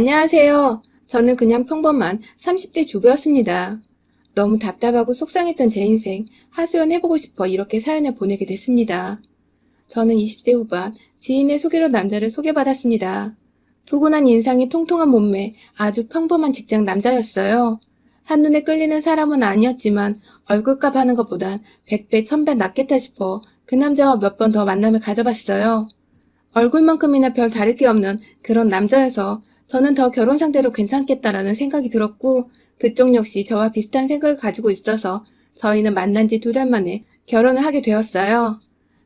안녕하세요. 저는 그냥 평범한 30대 주부였습니다. 너무 답답하고 속상했던 제 인생, 하소연해보고 싶어 이렇게 사연을 보내게 됐습니다. 저는 20대 후반, 지인의 소개로 남자를 소개받았습니다. 푸근한 인상이 통통한 몸매, 아주 평범한 직장 남자였어요. 한눈에 끌리는 사람은 아니었지만 얼굴값 하는 것보단 100배, 1000배 낫겠다 싶어 그 남자와 몇 번 더 만남을 가져봤어요. 얼굴만큼이나 별 다를 게 없는 그런 남자여서 저는 더 결혼 상대로 괜찮겠다라는 생각이 들었고 그쪽 역시 저와 비슷한 생각을 가지고 있어서 저희는 만난 지 2달 만에 결혼을 하게 되었어요.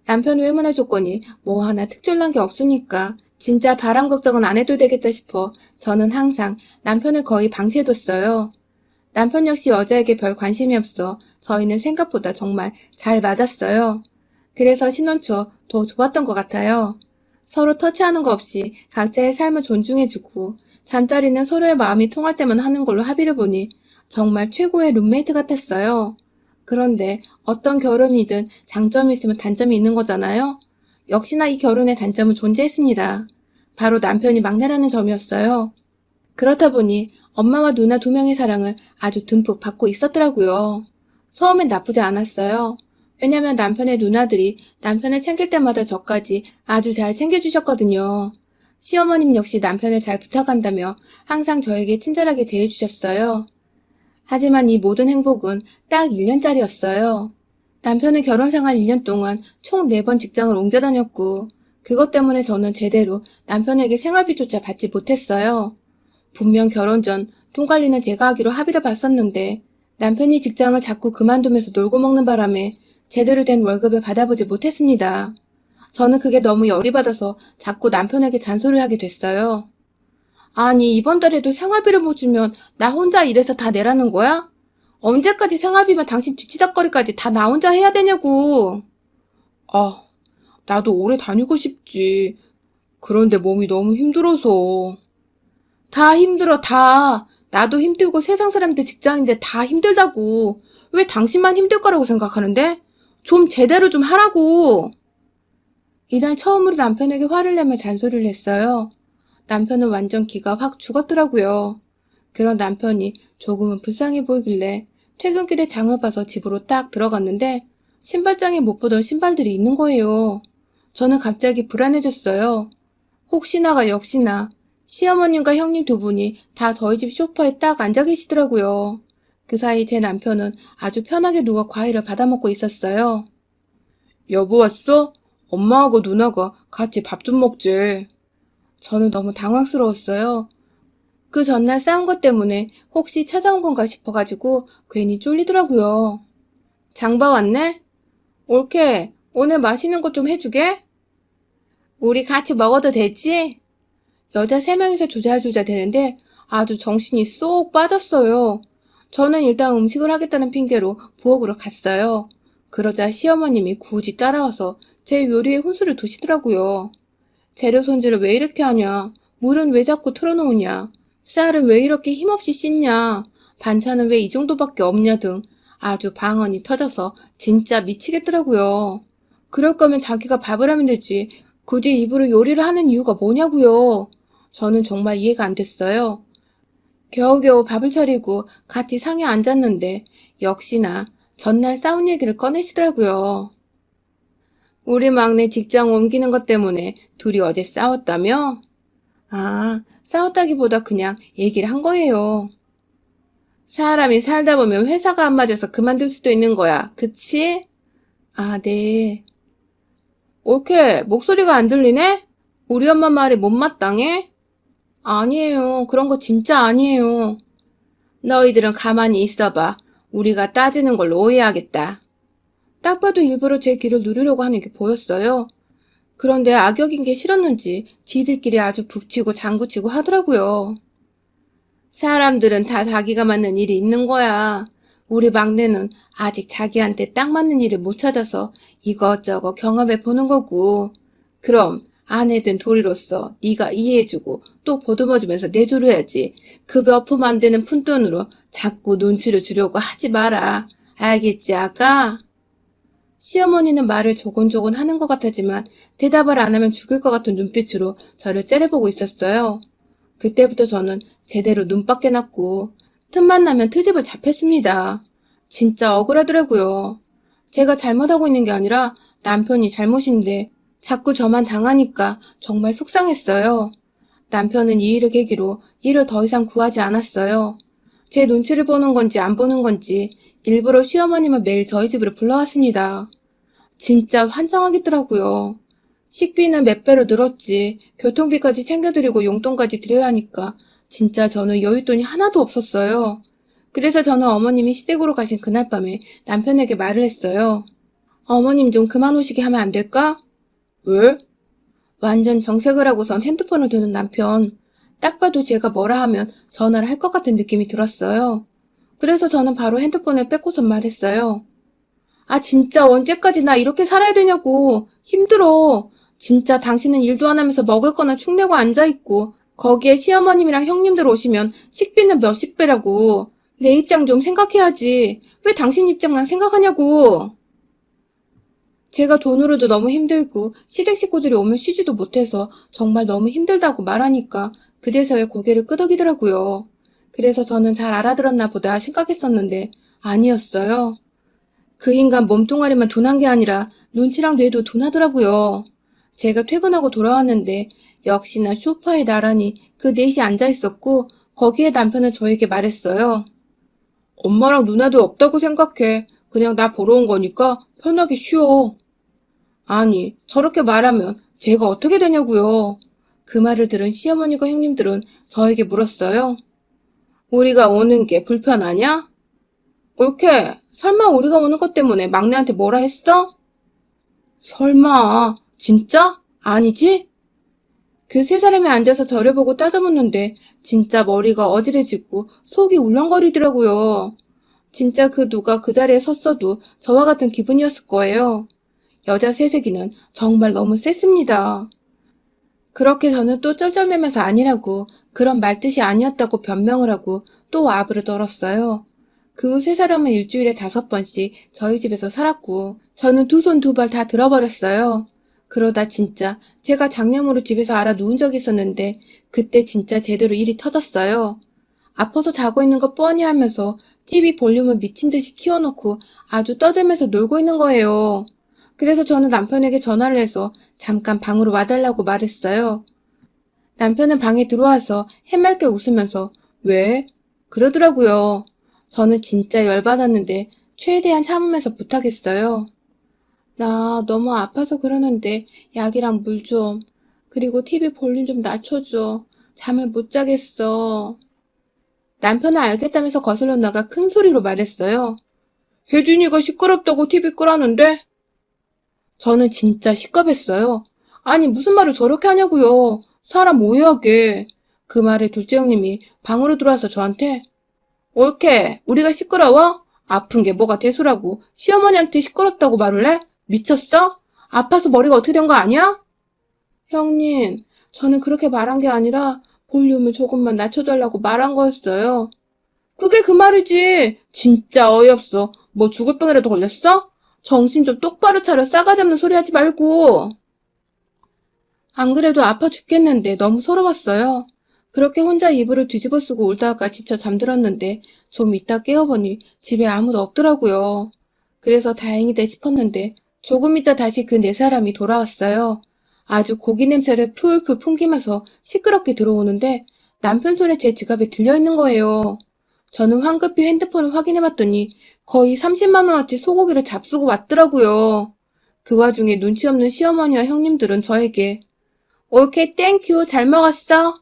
남편 외모나 조건이 뭐 하나 특출난 게 없으니까 진짜 바람 걱정은 안 해도 되겠다 싶어 저는 항상 남편을 거의 방치해뒀어요. 남편 역시 여자에게 별 관심이 없어 저희는 생각보다 정말 잘 맞았어요. 그래서 신혼 초 더 좋았던 것 같아요. 서로 터치하는 거 없이 각자의 삶을 존중해주고 잠자리는 서로의 마음이 통할 때만 하는 걸로 합의를 보니 정말 최고의 룸메이트 같았어요. 그런데 어떤 결혼이든 장점이 있으면 단점이 있는 거잖아요. 역시나 이 결혼의 단점은 존재했습니다. 바로 남편이 막내라는 점이었어요. 그렇다 보니 엄마와 누나 2명의 사랑을 아주 듬뿍 받고 있었더라고요. 처음엔 나쁘지 않았어요. 왜냐면 남편의 누나들이 남편을 챙길 때마다 저까지 아주 잘 챙겨주셨거든요. 시어머님 역시 남편을 잘 부탁한다며 항상 저에게 친절하게 대해주셨어요. 하지만 이 모든 행복은 딱 1년짜리였어요. 남편은 결혼생활 1년 동안 총 4번 직장을 옮겨 다녔고 그것 때문에 저는 제대로 남편에게 생활비조차 받지 못했어요. 분명 결혼 전 돈 관리는 제가 하기로 합의를 봤었는데 남편이 직장을 자꾸 그만두면서 놀고 먹는 바람에 제대로 된 월급을 받아보지 못했습니다. 저는 그게 너무 열이 받아서 자꾸 남편에게 잔소리를 하게 됐어요. 아니, 이번 달에도 생활비를 못 주면 나 혼자 일해서 다 내라는 거야? 언제까지 생활비만 당신 뒤치다꺼리까지 다 나 혼자 해야 되냐고. 아, 나도 오래 다니고 싶지. 그런데 몸이 너무 힘들어서. 다 힘들어, 다. 나도 힘들고 세상 사람들 직장인데 다 힘들다고. 왜 당신만 힘들 거라고 생각하는데? 좀 제대로 좀 하라고. 이날 처음으로 남편에게 화를 내며 잔소리를 했어요. 남편은 완전 기가 확 죽었더라고요. 그런 남편이 조금은 불쌍해 보이길래 퇴근길에 장을 봐서 집으로 딱 들어갔는데 신발장에 못 보던 신발들이 있는 거예요. 저는 갑자기 불안해졌어요. 혹시나가 역시나 시어머님과 형님 2분이 다 저희 집 소파에 딱 앉아 계시더라고요. 그 사이 제 남편은 아주 편하게 누워 과일을 받아먹고 있었어요. 여보 왔어? 엄마하고 누나가 같이 밥 좀 먹지. 저는 너무 당황스러웠어요. 그 전날 싸운 것 때문에 혹시 찾아온 건가 싶어가지고 괜히 쫄리더라고요. 장봐 왔네? 옳게 오늘 맛있는 것 좀 해주게? 우리 같이 먹어도 되지? 여자 3명이서 조잘조잘 되는데 아주 정신이 쏙 빠졌어요. 저는 일단 음식을 하겠다는 핑계로 부엌으로 갔어요. 그러자 시어머님이 굳이 따라와서 제 요리에 혼수를 두시더라고요. 재료 손질을 왜 이렇게 하냐? 물은 왜 자꾸 틀어놓으냐? 쌀은 왜 이렇게 힘없이 씻냐? 반찬은 왜 이 정도밖에 없냐 등 아주 방언이 터져서 진짜 미치겠더라고요. 그럴 거면 자기가 밥을 하면 되지. 굳이 입으로 요리를 하는 이유가 뭐냐고요. 저는 정말 이해가 안 됐어요. 겨우겨우 밥을 차리고 같이 상에 앉았는데 역시나 전날 싸운 얘기를 꺼내시더라고요. 우리 막내 직장 옮기는 것 때문에 둘이 어제 싸웠다며? 아, 싸웠다기보다 그냥 얘기를 한 거예요. 사람이 살다 보면 회사가 안 맞아서 그만둘 수도 있는 거야. 그치? 아, 네. 옳게 목소리가 안 들리네? 우리 엄마 말이 못마땅해? 아니에요. 그런 거 진짜 아니에요. 너희들은 가만히 있어봐. 우리가 따지는 걸로 오해하겠다. 딱 봐도 일부러 제 귀를 누르려고 하는 게 보였어요. 그런데 악역인 게 싫었는지 지들끼리 아주 북치고 장구치고 하더라고요. 사람들은 다 자기가 맞는 일이 있는 거야. 우리 막내는 아직 자기한테 딱 맞는 일을 못 찾아서 이것저것 경험해 보는 거고. 그럼 아내 된 도리로서 네가 이해해주고 또 보듬어주면서 내조려야지. 그 몇 푼 안 되는 푼돈으로 자꾸 눈치를 주려고 하지 마라. 알겠지, 아가? 시어머니는 말을 조곤조곤 하는 것 같았지만 대답을 안 하면 죽을 것 같은 눈빛으로 저를 째려보고 있었어요. 그때부터 저는 제대로 눈밖에 났고 틈만 나면 트집을 잡혔습니다. 진짜 억울하더라고요. 제가 잘못하고 있는 게 아니라 남편이 잘못인데 자꾸 저만 당하니까 정말 속상했어요. 남편은 이 일을 계기로 일을 더 이상 구하지 않았어요. 제 눈치를 보는 건지 안 보는 건지 일부러 시어머님을 매일 저희 집으로 불러왔습니다. 진짜 환장하겠더라고요. 식비는 몇 배로 늘었지, 교통비까지 챙겨드리고 용돈까지 드려야 하니까 진짜 저는 여윳돈이 하나도 없었어요. 그래서 저는 어머님이 시댁으로 가신 그날 밤에 남편에게 말을 했어요. 어머님 좀 그만 오시게 하면 안 될까? 왜? 완전 정색을 하고선 핸드폰을 드는 남편. 딱 봐도 제가 뭐라 하면 전화를 할 것 같은 느낌이 들었어요. 그래서 저는 바로 핸드폰을 뺏고선 말했어요. 아, 진짜 언제까지 나 이렇게 살아야 되냐고. 힘들어. 진짜 당신은 일도 안 하면서 먹을 거나 축내고 앉아있고, 거기에 시어머님이랑 형님들 오시면 식비는 몇십 배라고. 내 입장 좀 생각해야지. 왜 당신 입장만 생각하냐고. 제가 돈으로도 너무 힘들고 시댁 식구들이 오면 쉬지도 못해서 정말 너무 힘들다고 말하니까 그제서야 고개를 끄덕이더라고요. 그래서 저는 잘 알아들었나 보다 생각했었는데 아니었어요. 그 인간 몸뚱아리만 둔한 게 아니라 눈치랑 뇌도 둔하더라고요. 제가 퇴근하고 돌아왔는데 역시나 소파에 나란히 그 넷이 앉아있었고 거기에 남편은 저에게 말했어요. 엄마랑 누나도 없다고 생각해. 그냥 나 보러 온 거니까 편하게 쉬어. 아니, 저렇게 말하면 제가 어떻게 되냐고요. 그 말을 들은 시어머니가 형님들은 저에게 물었어요. 우리가 오는 게 불편하냐? 옳게, 설마 우리가 오는 것 때문에 막내한테 뭐라 했어? 설마, 진짜? 아니지? 그 세 사람이 앉아서 저를 보고 따져묻는데 진짜 머리가 어지러지고 속이 울렁거리더라고요. 진짜 그 누가 그 자리에 섰어도 저와 같은 기분이었을 거예요. 여자 새세기는 정말 너무 셌습니다. 그렇게 저는 또 쩔쩔매면서 아니라고, 그런 말뜻이 아니었다고 변명을 하고 또 아부를 떨었어요. 그 후 세 사람은 일주일에 5번씩 저희 집에서 살았고 저는 두 손 두 발 다 들어버렸어요. 그러다 진짜 제가 장염으로 집에서 알아 누운 적이 있었는데 그때 진짜 제대로 일이 터졌어요. 아파서 자고 있는 거 뻔히 하면서 TV 볼륨을 미친 듯이 키워놓고 아주 떠들면서 놀고 있는 거예요. 그래서 저는 남편에게 전화를 해서 잠깐 방으로 와달라고 말했어요. 남편은 방에 들어와서 해맑게 웃으면서 왜? 그러더라고요. 저는 진짜 열받았는데 최대한 참으면서 부탁했어요. 나 너무 아파서 그러는데 약이랑 물 좀, 그리고 TV 볼륨 좀 낮춰줘. 잠을 못 자겠어. 남편은 알겠다면서 거슬러 나가 큰 소리로 말했어요. 혜진이가 시끄럽다고 TV 끄라는데? 저는 진짜 시겁했어요. 아니, 무슨 말을 저렇게 하냐고요. 사람 오해하게. 그 말에 둘째 형님이 방으로 들어와서 저한테 옳게, 우리가 시끄러워? 아픈 게 뭐가 대수라고 시어머니한테 시끄럽다고 말을 해? 미쳤어? 아파서 머리가 어떻게 된 거 아니야? 형님, 저는 그렇게 말한 게 아니라 볼륨을 조금만 낮춰달라고 말한 거였어요. 그게 그 말이지. 진짜 어이없어. 뭐 죽을 뻔이라도 걸렸어? 정신 좀 똑바로 차려. 싸가지 없는 소리 하지 말고. 안 그래도 아파 죽겠는데 너무 서러웠어요. 그렇게 혼자 이불을 뒤집어 쓰고 울다가 지쳐 잠들었는데 좀 이따 깨어보니 집에 아무도 없더라고요. 그래서 다행이다 싶었는데 조금 있다 다시 그 네 사람이 돌아왔어요. 아주 고기 냄새를 풀풀 풍기면서 시끄럽게 들어오는데 남편 손에 제 지갑에 들려있는 거예요. 저는 황급히 핸드폰을 확인해봤더니 거의 30만 원어치 소고기를 잡수고 왔더라고요. 그 와중에 눈치 없는 시어머니와 형님들은 저에게 오케이 땡큐 잘 먹었어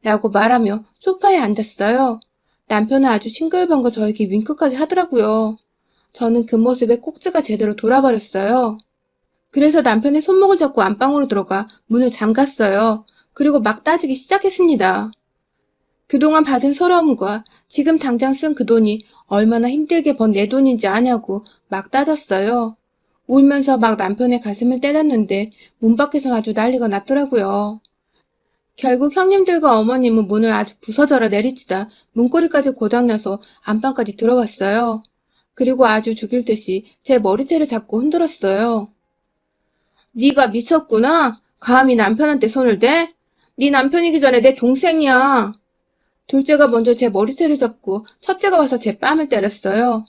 라고 말하며 소파에 앉았어요. 남편은 아주 싱글벙글 저에게 윙크까지 하더라고요. 저는 그 모습에 꼭지가 제대로 돌아버렸어요. 그래서 남편의 손목을 잡고 안방으로 들어가 문을 잠갔어요. 그리고 막 따지기 시작했습니다. 그동안 받은 서러움과 지금 당장 쓴 그 돈이 얼마나 힘들게 번 내 돈인지 아냐고 막 따졌어요. 울면서 막 남편의 가슴을 때렸는데 문 밖에선 아주 난리가 났더라고요. 결국 형님들과 어머님은 문을 아주 부서져라 내리치다 문고리까지 고장나서 안방까지 들어왔어요. 그리고 아주 죽일 듯이 제 머리채를 잡고 흔들었어요. 네가 미쳤구나. 감히 남편한테 손을 대? 네 남편이기 전에 내 동생이야. 둘째가 먼저 제 머리채를 잡고 첫째가 와서 제 뺨을 때렸어요.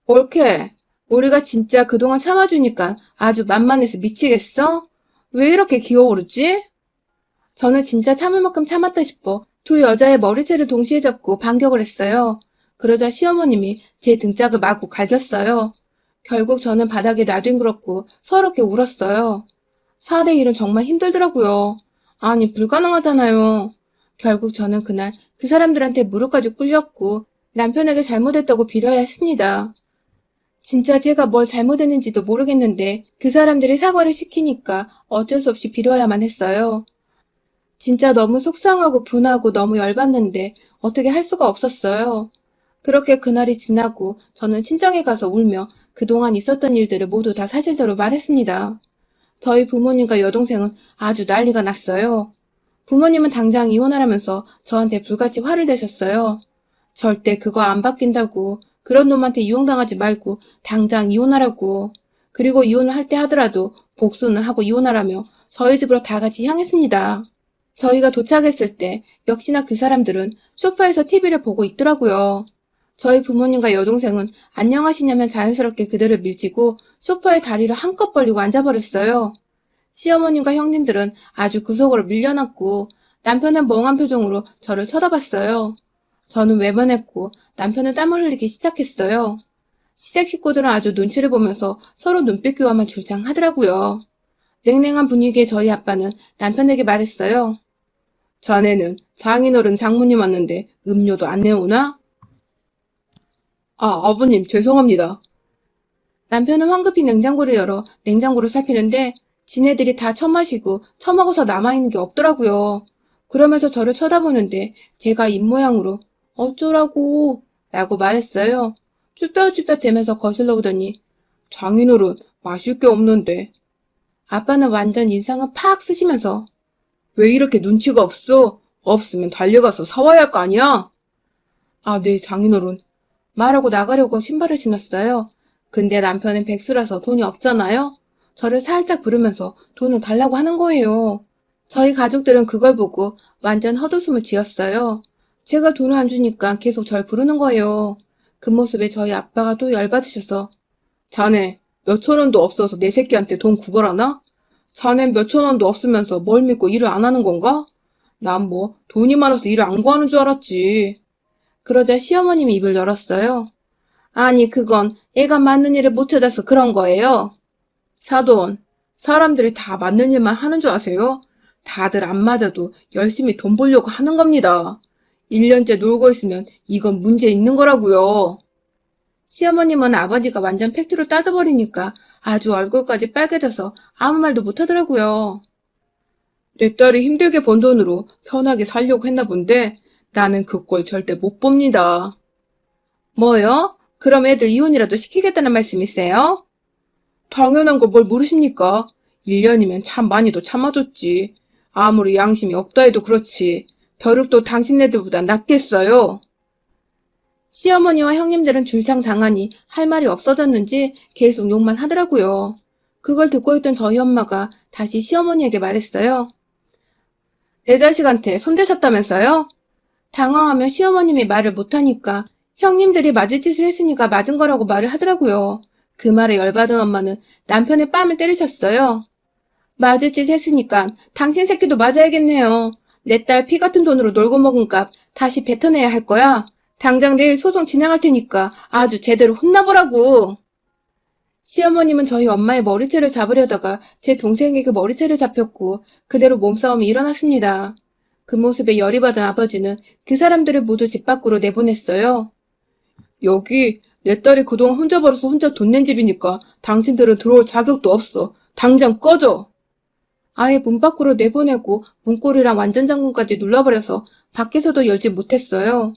옳게. 우리가 진짜 그동안 참아주니까 아주 만만해서 미치겠어? 왜 이렇게 기어오르지? 저는 진짜 참을 만큼 참았다 싶어 두 여자의 머리채를 동시에 잡고 반격을 했어요. 그러자 시어머님이 제 등짝을 마구 갈겼어요. 결국 저는 바닥에 나뒹굴었고 서럽게 울었어요. 4대 1은 정말 힘들더라고요. 아니, 불가능하잖아요. 결국 저는 그날 그 사람들한테 무릎까지 꿇렸고 남편에게 잘못했다고 빌어야 했습니다. 진짜 제가 뭘 잘못했는지도 모르겠는데 그 사람들이 사과를 시키니까 어쩔 수 없이 빌어야만 했어요. 진짜 너무 속상하고 분하고 너무 열받는데 어떻게 할 수가 없었어요. 그렇게 그날이 지나고 저는 친정에 가서 울며 그동안 있었던 일들을 모두 다 사실대로 말했습니다. 저희 부모님과 여동생은 아주 난리가 났어요. 부모님은 당장 이혼하라면서 저한테 불같이 화를 내셨어요. 절대 그거 안 바뀐다고, 그런 놈한테 이용당하지 말고 당장 이혼하라고, 그리고 이혼을 할 때 하더라도 복수는 하고 이혼하라며 저희 집으로 다 같이 향했습니다. 저희가 도착했을 때 역시나 그 사람들은 소파에서 TV를 보고 있더라고요. 저희 부모님과 여동생은 안녕하시냐면 자연스럽게 그들을 밀치고 소파에 다리를 한껏 벌리고 앉아버렸어요. 시어머님과 형님들은 아주 구석으로 밀려났고 남편은 멍한 표정으로 저를 쳐다봤어요. 저는 외면했고 남편은 땀을 흘리기 시작했어요. 시댁 식구들은 아주 눈치를 보면서 서로 눈빛 교환만 줄창 하더라고요. 냉랭한 분위기에 저희 아빠는 남편에게 말했어요. 자네는 장인어른 장모님 왔는데 음료도 안 내오나? 아, 아버님 죄송합니다. 남편은 황급히 냉장고를 열어 냉장고를 살피는데 지네들이 다 처마시고 처먹어서 남아있는 게 없더라고요. 그러면서 저를 쳐다보는데 제가 입모양으로 어쩌라고 라고 말했어요. 쭈뼛쭈뼛 대면서 거슬러 오더니 장인어른 마실 게 없는데. 아빠는 완전 인상을 팍 쓰시면서 왜 이렇게 눈치가 없어? 없으면 달려가서 사와야 할 거 아니야? 아, 네, 장인어른. 말하고 나가려고 신발을 신었어요. 근데 남편은 백수라서 돈이 없잖아요? 저를 살짝 부르면서 돈을 달라고 하는 거예요. 저희 가족들은 그걸 보고 완전 헛웃음을 지었어요. 제가 돈을 안 주니까 계속 절 부르는 거예요. 그 모습에 저희 아빠가 또 열받으셔서 자네 몇천 원도 없어서 내 새끼한테 돈 구걸하나? 자넨 몇천 원도 없으면서 뭘 믿고 일을 안 하는 건가? 난 뭐 돈이 많아서 일을 안 구하는 줄 알았지. 그러자 시어머님이 입을 열었어요. 아니 그건 애가 맞는 일을 못 찾아서 그런 거예요. 사돈, 사람들이 다 맞는 일만 하는 줄 아세요? 다들 안 맞아도 열심히 돈 벌려고 하는 겁니다. 1년째 놀고 있으면 이건 문제 있는 거라고요. 시어머님은 아버지가 완전 팩트로 따져버리니까 아주 얼굴까지 빨개져서 아무 말도 못하더라고요. 내 딸이 힘들게 번 돈으로 편하게 살려고 했나 본데 나는 그 꼴 절대 못 봅니다. 뭐요? 그럼 애들 이혼이라도 시키겠다는 말씀이세요? 당연한 걸 뭘 모르십니까? 1년이면 참 많이도 참아줬지. 아무리 양심이 없다 해도 그렇지. 벼룩도 당신네들보다 낫겠어요. 시어머니와 형님들은 줄창 당하니 할 말이 없어졌는지 계속 욕만 하더라고요. 그걸 듣고 있던 저희 엄마가 다시 시어머니에게 말했어요. 내 자식한테 손대셨다면서요? 당황하며 시어머님이 말을 못하니까 형님들이 맞을 짓을 했으니까 맞은 거라고 말을 하더라고요. 그 말에 열받은 엄마는 남편의 뺨을 때리셨어요. 맞을 짓 했으니까 당신 새끼도 맞아야겠네요. 내 딸 피 같은 돈으로 놀고 먹은 값 다시 뱉어내야 할 거야. 당장 내일 소송 진행할 테니까 아주 제대로 혼나보라고. 시어머님은 저희 엄마의 머리채를 잡으려다가 제 동생에게 머리채를 잡혔고 그대로 몸싸움이 일어났습니다. 그 모습에 열이 받은 아버지는 그 사람들을 모두 집 밖으로 내보냈어요. 여기 내 딸이 그동안 혼자 벌어서 혼자 돈 낸 집이니까 당신들은 들어올 자격도 없어. 당장 꺼져. 아예 문 밖으로 내보내고 문고리랑 완전잠금까지 눌러버려서 밖에서도 열지 못했어요.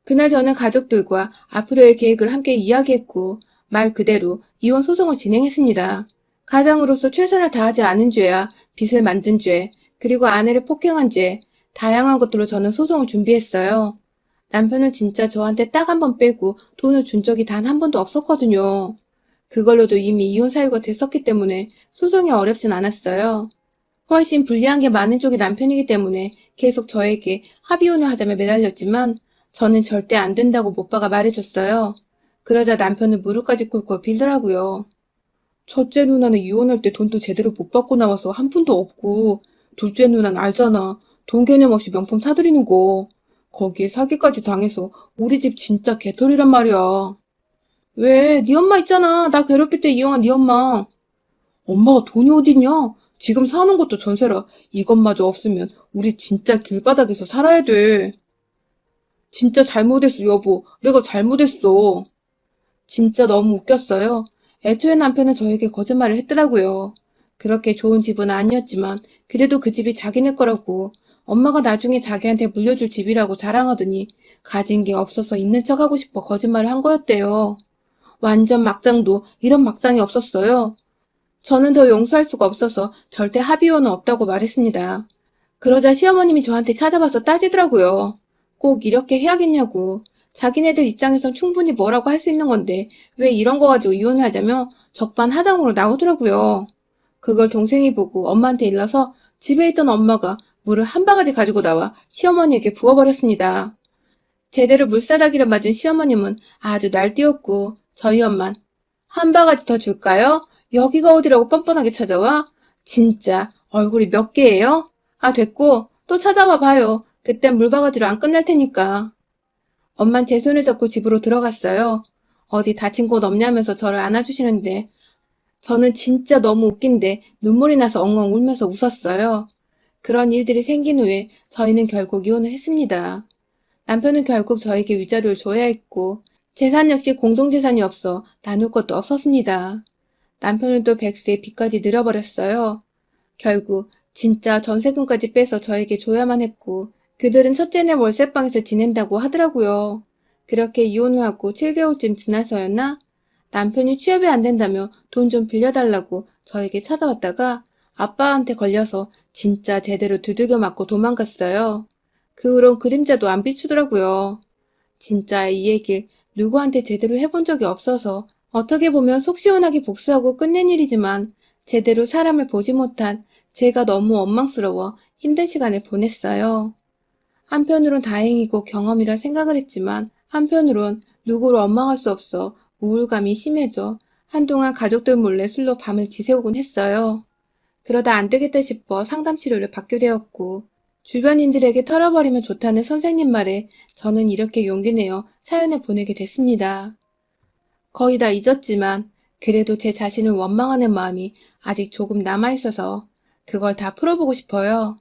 그날 저는 가족들과 앞으로의 계획을 함께 이야기했고 말 그대로 이혼 소송을 진행했습니다. 가장으로서 최선을 다하지 않은 죄야 빚을 만든 죄, 그리고 아내를 폭행한 죄, 다양한 것들로 저는 소송을 준비했어요. 남편은 진짜 저한테 딱 한 번 빼고 돈을 준 적이 단 한 번도 없었거든요. 그걸로도 이미 이혼 사유가 됐었기 때문에 소송이 어렵진 않았어요. 훨씬 불리한 게 많은 쪽이 남편이기 때문에 계속 저에게 합의혼을 하자며 매달렸지만 저는 절대 안 된다고 오빠가 말해줬어요. 그러자 남편은 무릎까지 꿇고 빌더라고요. 첫째 누나는 이혼할 때 돈도 제대로 못 받고 나와서 한 푼도 없고, 둘째 누나는 알잖아. 돈 개념 없이 명품 사들이는 거. 거기에 사기까지 당해서 우리 집 진짜 개털이란 말이야. 왜? 네 엄마 있잖아. 나 괴롭힐 때 이용한 네 엄마. 엄마가 돈이 어딨냐? 지금 사는 것도 전세라. 이것마저 없으면 우리 진짜 길바닥에서 살아야 돼. 진짜 잘못했어, 여보. 내가 잘못했어. 진짜 너무 웃겼어요. 애초에 남편은 저에게 거짓말을 했더라고요. 그렇게 좋은 집은 아니었지만 그래도 그 집이 자기네 거라고 엄마가 나중에 자기한테 물려줄 집이라고 자랑하더니 가진 게 없어서 있는 척하고 싶어 거짓말을 한 거였대요. 완전 막장도 이런 막장이 없었어요. 저는 더 용서할 수가 없어서 절대 합의혼은 없다고 말했습니다. 그러자 시어머님이 저한테 찾아와서 따지더라고요. 꼭 이렇게 해야겠냐고. 자기네들 입장에선 충분히 뭐라고 할 수 있는 건데 왜 이런 거 가지고 이혼을 하자며 적반하장으로 나오더라고요. 그걸 동생이 보고 엄마한테 일러서 집에 있던 엄마가 물을 한 바가지 가지고 나와 시어머니에게 부어버렸습니다. 제대로 물사다기를 맞은 시어머님은 아주 날뛰었고 저희 엄만 한 바가지 더 줄까요? 여기가 어디라고 뻔뻔하게 찾아와? 진짜 얼굴이 몇 개예요? 아 됐고 또 찾아와 봐요. 그땐 물바가지로 안 끝날 테니까. 엄만 제 손을 잡고 집으로 들어갔어요. 어디 다친 곳 없냐면서 저를 안아주시는데 저는 진짜 너무 웃긴데 눈물이 나서 엉엉 울면서 웃었어요. 그런 일들이 생긴 후에 저희는 결국 이혼을 했습니다. 남편은 결국 저에게 위자료를 줘야 했고 재산 역시 공동재산이 없어 나눌 것도 없었습니다. 남편은 또 백수의 빚까지 늘어버렸어요. 결국 진짜 전세금까지 빼서 저에게 줘야만 했고 그들은 첫째네 월세방에서 지낸다고 하더라고요. 그렇게 이혼을 하고 7개월쯤 지나서였나? 남편이 취업이 안 된다며 돈 좀 빌려달라고 저에게 찾아왔다가 아빠한테 걸려서 진짜 제대로 두들겨 맞고 도망갔어요. 그 후론 그림자도 안 비추더라고요. 진짜 이 얘기 누구한테 제대로 해본 적이 없어서 어떻게 보면 속 시원하게 복수하고 끝낸 일이지만 제대로 사람을 보지 못한 제가 너무 원망스러워 힘든 시간을 보냈어요. 한편으론 다행이고 경험이라 생각을 했지만 한편으론 누구를 원망할 수 없어 우울감이 심해져 한동안 가족들 몰래 술로 밤을 지새우곤 했어요. 그러다 안 되겠다 싶어 상담 치료를 받게 되었고 주변인들에게 털어버리면 좋다는 선생님 말에 저는 이렇게 용기 내어 사연을 보내게 됐습니다. 거의 다 잊었지만 그래도 제 자신을 원망하는 마음이 아직 조금 남아있어서 그걸 다 풀어보고 싶어요.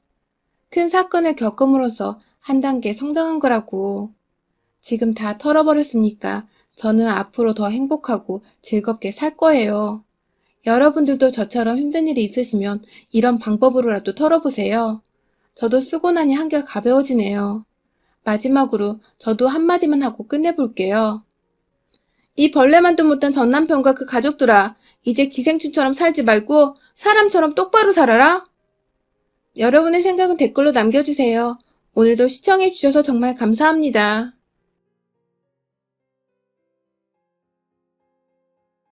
큰 사건을 겪음으로써 한 단계 성장한 거라고. 지금 다 털어버렸으니까 저는 앞으로 더 행복하고 즐겁게 살 거예요. 여러분들도 저처럼 힘든 일이 있으시면 이런 방법으로라도 털어보세요. 저도 쓰고 나니 한결 가벼워지네요. 마지막으로 저도 한마디만 하고 끝내볼게요. 이 벌레만도 못한 전남편과 그 가족들아, 이제 기생충처럼 살지 말고 사람처럼 똑바로 살아라. 여러분의 생각은 댓글로 남겨주세요. 오늘도 시청해주셔서 정말 감사합니다.